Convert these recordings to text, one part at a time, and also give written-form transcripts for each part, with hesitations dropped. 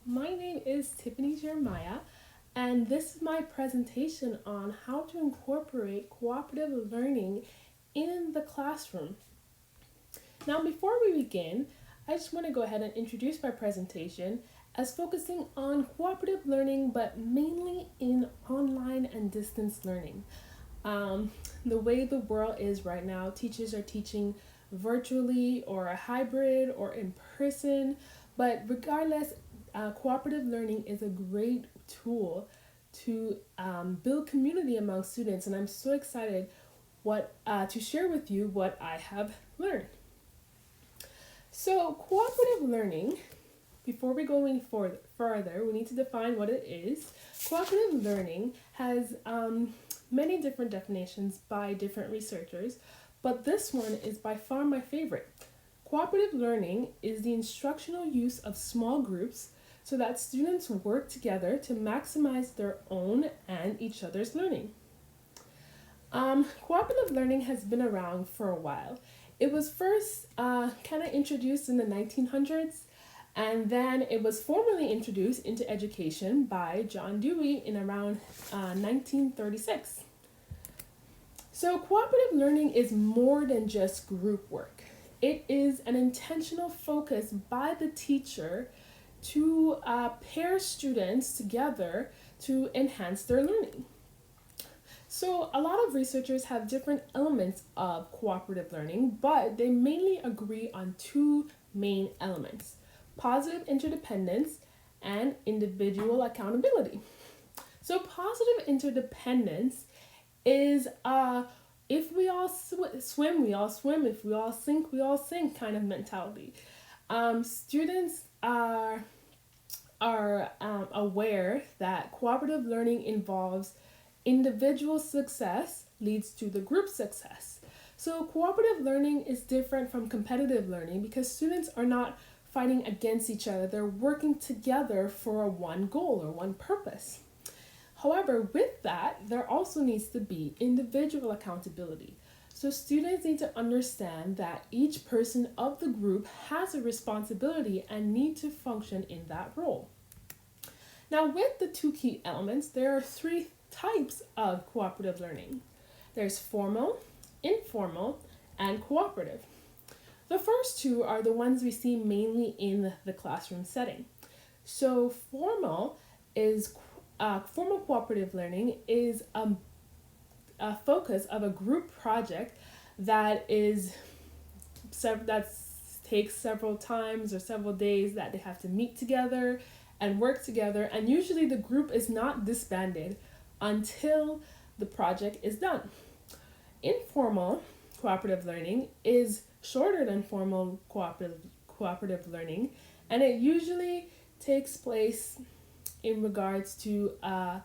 My name is Tiffany Jeremiah, and this is my presentation on how to incorporate cooperative learning in the classroom. Now, before we begin, I just want to go ahead and introduce my presentation as focusing on cooperative learning, but mainly in online and distance learning. Um, the way the world is right now, teachers are teaching virtually or a hybrid or in person, but regardless, cooperative learning is a great tool to build community among students, and I'm so excited what to share with you what I have learned. So, cooperative learning, before we go any further, we need to define what it is. Cooperative learning has many different definitions by different researchers, but this one is by far my favorite. Cooperative learning is the instructional use of small groups so that students work together to maximize their own and each other's learning. Cooperative learning has been around for a while. It was first kind of introduced in the 1900s, and then it was formally introduced into education by John Dewey in around 1936. So, cooperative learning is more than just group work. It is an intentional focus by the teacher to pair students together to enhance their learning. So, a lot of researchers have different elements of cooperative learning, but they mainly agree on two main elements: positive interdependence and individual accountability. So, positive interdependence is if we all swim, we all swim. If we all sink, we all sink kind of mentality. Students are aware that cooperative learning involves individual success leads to the group success. So cooperative learning is different from competitive learning because students are not fighting against each other. They're working together for one goal or one purpose. However, with that, there also needs to be individual accountability. So students need to understand that each person of the group has a responsibility and need to function in that role. Now, with the two key elements, there are three types of cooperative learning. There's formal, informal, and cooperative. The first two are the ones we see mainly in the classroom setting. So formal cooperative learning is a focus of a group project that takes several times or several days that they have to meet together and work together, and usually the group is not disbanded until the project is done. Informal cooperative learning is shorter than formal cooperative learning, and it usually takes place in regards to a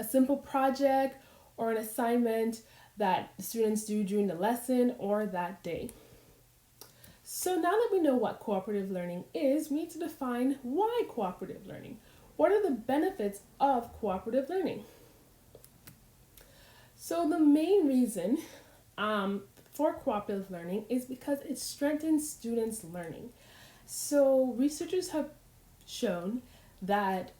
simple project or an assignment that the students do during the lesson or that day. So now that we know what cooperative learning is, we need to define why cooperative learning. What are the benefits of cooperative learning? So the main reason for cooperative learning is because it strengthens students' learning. So researchers have shown that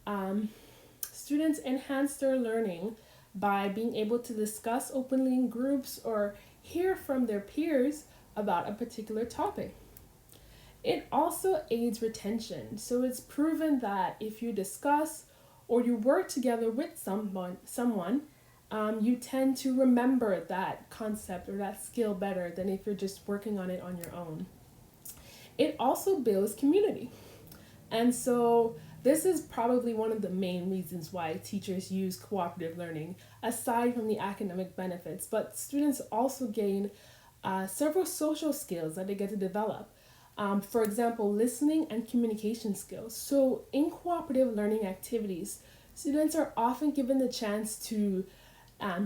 students enhance their learning by being able to discuss openly in groups or hear from their peers about a particular topic. It also aids retention. So it's proven that if you discuss or you work together with someone, you tend to remember that concept or that skill better than if you're just working on it on your own. It also builds community. And so this is probably one of the main reasons why teachers use cooperative learning, aside from the academic benefits. But students also gain several social skills that they get to develop. For example, listening and communication skills. So in cooperative learning activities, students are often given the chance to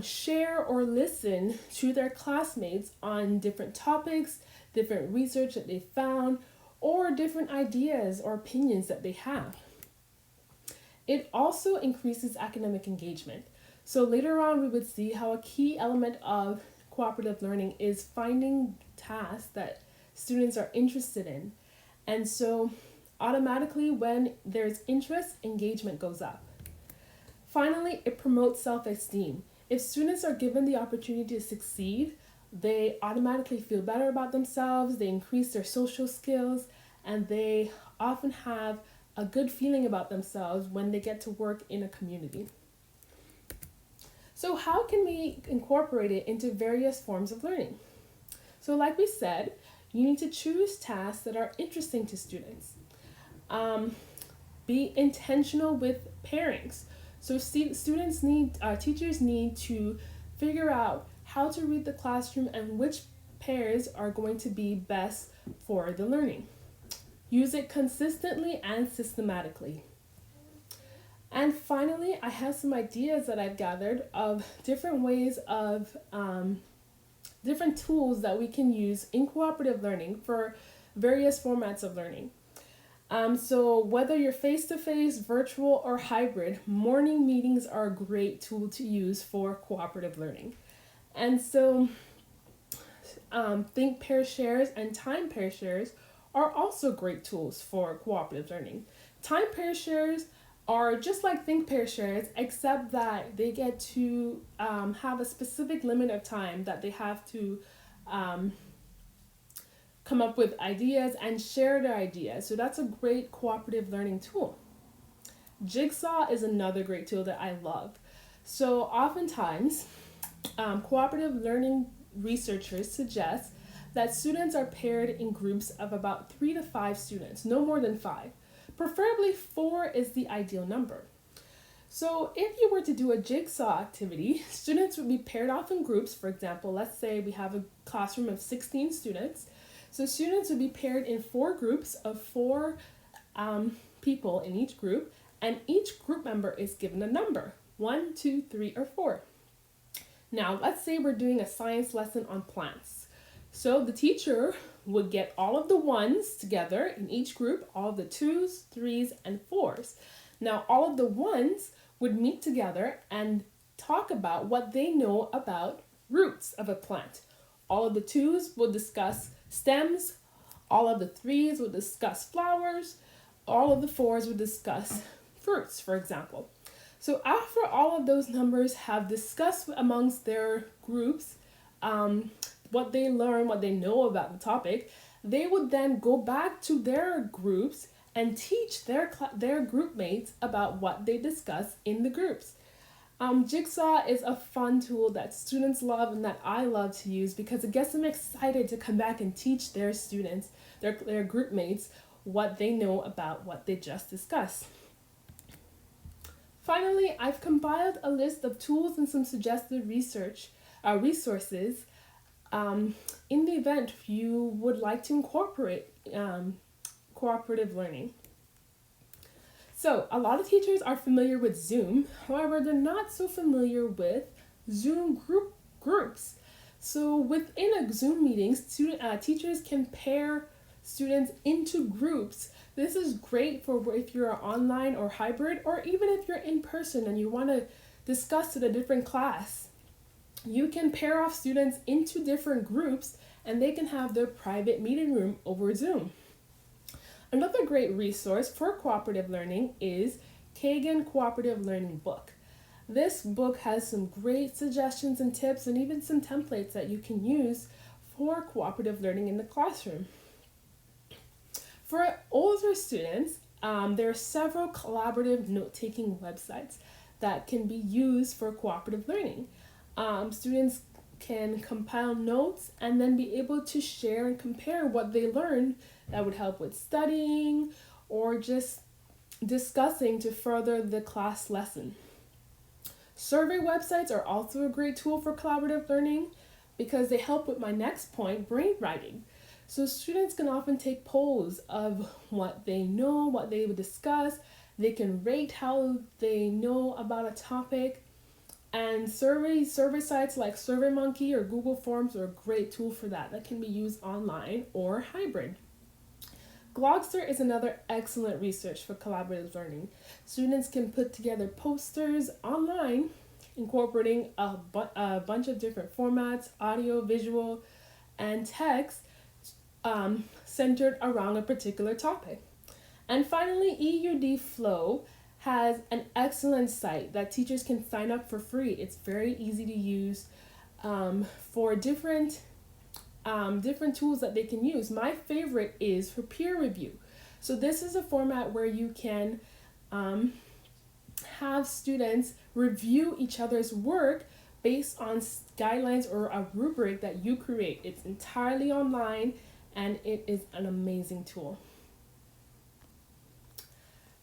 share or listen to their classmates on different topics, different research that they found, or different ideas or opinions that they have. It also increases academic engagement. So later on, we would see how a key element of cooperative learning is finding tasks that students are interested in. And so Automatically, when there's interest, engagement goes up. Finally, it promotes self-esteem. If students are given the opportunity to succeed, they automatically feel better about themselves, they increase their social skills, and they often have a good feeling about themselves when they get to work in a community. So how can we incorporate it into various forms of learning? So like we said, you need to choose tasks that are interesting to students. Be intentional with pairings. So teachers need to figure out how to read the classroom and which pairs are going to be best for the learning. Use it consistently and systematically. And finally, I have some ideas that I've gathered of different ways of different tools that we can use in cooperative learning for various formats of learning. So whether you're face-to-face, virtual, or hybrid, morning meetings are a great tool to use for cooperative learning. And so think pair shares and time pair shares are also great tools for cooperative learning. Time pair shares are just like think pair shares, except that they get to have a specific limit of time that they have to come up with ideas and share their ideas. So that's a great cooperative learning tool. Jigsaw is another great tool that I love. So oftentimes, cooperative learning researchers suggest that students are paired in groups of about 3 to 5 students, no more than 5. Preferably 4 is the ideal number. So if you were to do a jigsaw activity, students would be paired off in groups. For example, let's say we have a classroom of 16 students. So students would be paired in 4 groups of 4 people in each group, and each group member is given a number, 1, 2, 3, or 4. Now, let's say we're doing a science lesson on plants. So the teacher would get all of the 1s together in each group, all of the 2s, 3s, and 4s. Now, all of the 1s would meet together and talk about what they know about roots of a plant. All of the 2s would discuss stems, all of the 3s would discuss flowers, all of the 4s would discuss fruits, for example. So after all of those numbers have discussed amongst their groups what they learn, what they know about the topic, they would then go back to their groups and teach their group mates about what they discuss in the groups. Jigsaw is a fun tool that students love and that I love to use because it gets them excited to come back and teach their students, their group mates, what they know about what they just discussed. Finally, I've compiled a list of tools and some suggested resources in the event you would like to incorporate cooperative learning. So, a lot of teachers are familiar with Zoom, however, they're not so familiar with Zoom groups. So, within a Zoom meeting, teachers can pair students into groups. This is great for if you're online or hybrid, or even if you're in person and you want to discuss in a different class. You can pair off students into different groups and they can have their private meeting room over Zoom. Another great resource for cooperative learning is Kagan Cooperative Learning Book. This book has some great suggestions and tips and even some templates that you can use for cooperative learning in the classroom. For older students, there are several collaborative note-taking websites that can be used for cooperative learning. Students can compile notes and then be able to share and compare what they learned that would help with studying or just discussing to further the class lesson. Survey websites are also a great tool for collaborative learning because they help with my next point, brainwriting. So students can often take polls of what they know, what they would discuss. They can rate how they know about a topic. And survey sites like SurveyMonkey or Google Forms are a great tool for that can be used online or hybrid. Glogster is another excellent resource for collaborative learning. Students can put together posters online incorporating a bunch of different formats, audio, visual, and text centered around a particular topic. And finally, EUD Flow has an excellent site that teachers can sign up for free. It's very easy to use for different tools that they can use. My favorite is for peer review. So this is a format where you can have students review each other's work based on guidelines or a rubric that you create. It's entirely online and it is an amazing tool.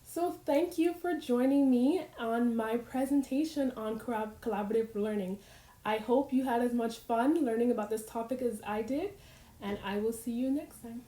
So thank you for joining me on my presentation on collaborative learning. I hope you had as much fun learning about this topic as I did, and I will see you next time.